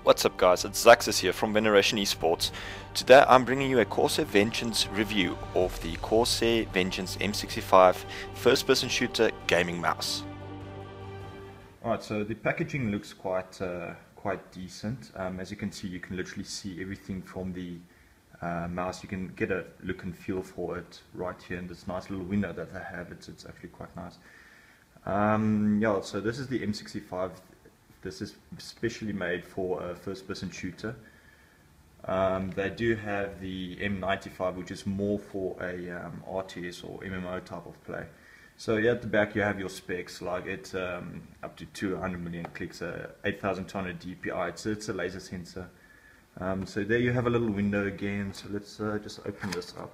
What's up guys, it's Zaxis here from Veneration Esports. Today I'm bringing you a Corsair Vengeance review of the Corsair Vengeance M65 first person shooter gaming mouse. Alright, so the packaging looks quite decent. As you can see, you can literally see everything from the mouse. You can get a look and feel for it right here in this nice little window that they have. It's actually quite nice. Yeah, so this is the M65. This is specially made for a first-person shooter. They do have the M95, which is more for a RTS or MMO type of play. So here at the back you have your specs, like it's up to 200 million clicks, 8200 DPI. It's a laser sensor. So there you have a little window again. So let's just open this up.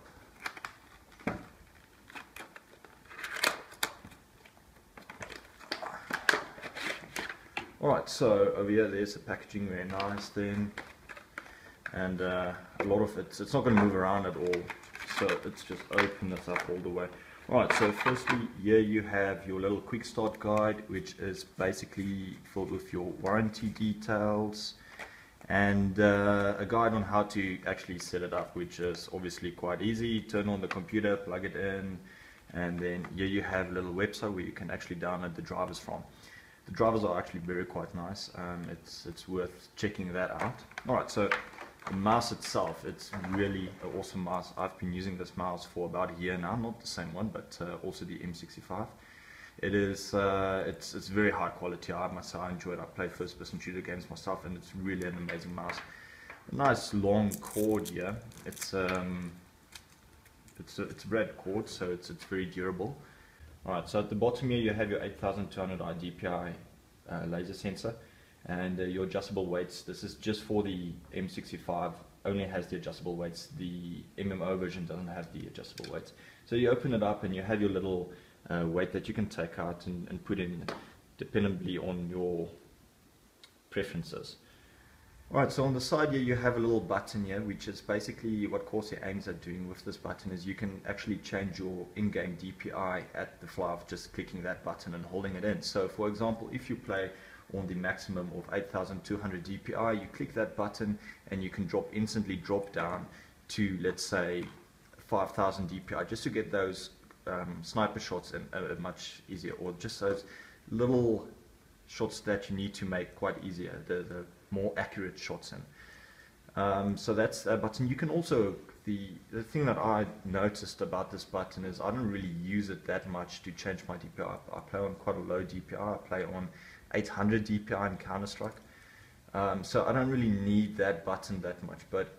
Alright, so over here there's the packaging, very nice thing, and a lot of it's not going to move around at all, so let's just open this up all the way. Alright, so firstly here you have your little quick start guide, which is basically filled with your warranty details and a guide on how to actually set it up, which is obviously quite easy. Turn on the computer, plug it in, and then here you have a little website where you can actually download the drivers from. The drivers are actually quite nice. It's worth checking that out. Alright, so the mouse itself, it's really an awesome mouse. I've been using this mouse for about a year now, not the same one, but also the M65. It is, it's very high quality. I must say I enjoy it. I play first person shooter games myself, and it's really an amazing mouse. A nice long cord here. It's a red cord, so it's very durable. Alright, so at the bottom here you have your 8200 DPI laser sensor and your adjustable weights. This is just for the M65, only has the adjustable weights. The MMO version doesn't have the adjustable weights. So you open it up and you have your little weight that you can take out and put in dependently on your preferences. Alright, so on the side here you have a little button here, which is basically what Corsair aims at doing with this button is you can actually change your in-game DPI at the fly of just clicking that button and holding it in. So for example, if you play on the maximum of 8200 DPI, you click that button and you can instantly drop down to, let's say, 5000 DPI, just to get those sniper shots in much easier, or just those little shots that you need to make quite easier, the more accurate shots in. So that's that button. You can also, the thing that I noticed about this button is I don't really use it that much to change my DPI. I play on quite a low DPI. I play on 800 DPI in Counter-Strike. So I don't really need that button that much, but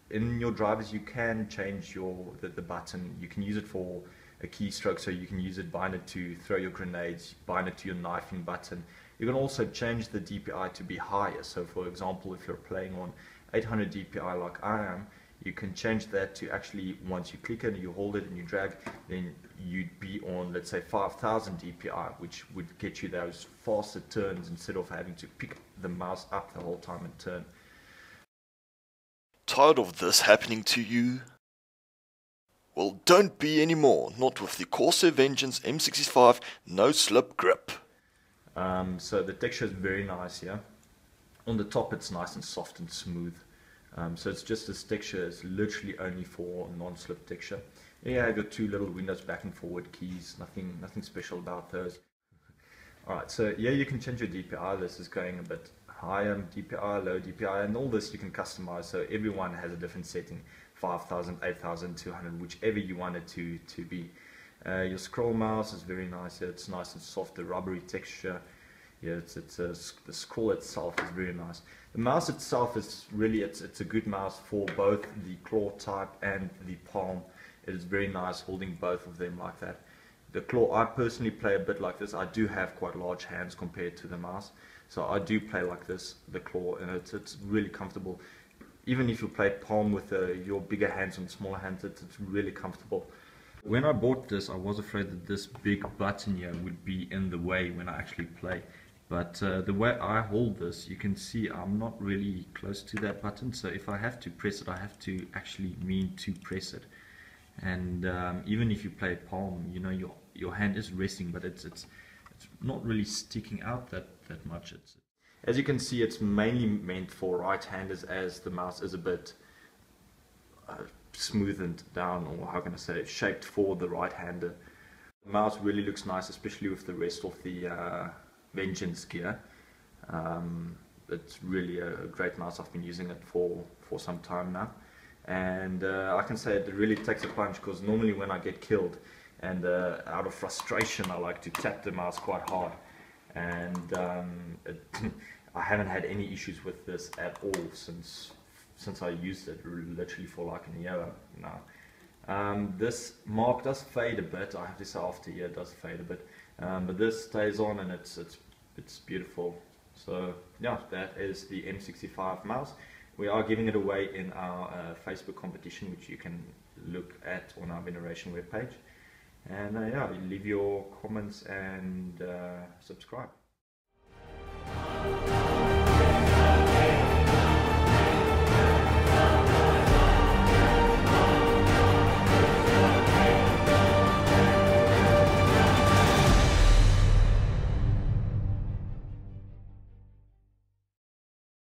in your drivers you can change the button. You can use it for a keystroke, so you can use it, bind it to throw your grenades, bind it to your knifing button. You can also change the DPI to be higher. So for example, if you're playing on 800 DPI like I am, you can change that to actually, once you click it, you hold it and you drag, then you'd be on, let's say, 5000 DPI, which would get you those faster turns instead of having to pick the mouse up the whole time and turn. Tired of this happening to you? Well, don't be anymore, not with the Corsair Vengeance M65 no-slip grip. So the texture is very nice here. On the top it's nice and soft and smooth. So it's just this texture is literally only for non-slip texture. Here you have your two little windows back and forward keys, nothing special about those. Alright, so here you can change your DPI. This is going a bit higher DPI, low DPI, and all this you can customize, so everyone has a different setting, 5000, 8200, whichever you want it to be. Your scroll mouse is very nice here. It's nice and soft, the rubbery texture. Yeah, the scroll itself is very nice. The mouse itself is really, it's a good mouse for both the claw type and the palm. It is very nice holding both of them like that. The claw, I personally play a bit like this. I do have quite large hands compared to the mouse, so I do play like this, the claw, and it's really comfortable. Even if you play palm with your bigger hands and smaller hands, it's really comfortable. When I bought this, I was afraid that this big button here would be in the way when I actually play. But the way I hold this, you can see I'm not really close to that button. So if I have to press it, I have to actually mean to press it. And even if you play palm, you know, your hand is resting, but it's not really sticking out that much. As you can see, it's mainly meant for right-handers, as the mouse is a bit smoothened down, or how can I say, shaped for the right-hander. The mouse really looks nice, especially with the rest of the Vengeance gear. It's really a great mouse. I've been using it for some time now, and I can say it really takes a punch, because normally when I get killed and out of frustration I like to tap the mouse quite hard, and I haven't had any issues with this at all since I used it literally for like a year now. This mark does fade a bit, I have to say. After a year it does fade a bit, but this stays on, and it's beautiful. So yeah, that is the M65 mouse. We are giving it away in our Facebook competition, which you can look at on our Veneration webpage. And yeah, leave your comments and subscribe.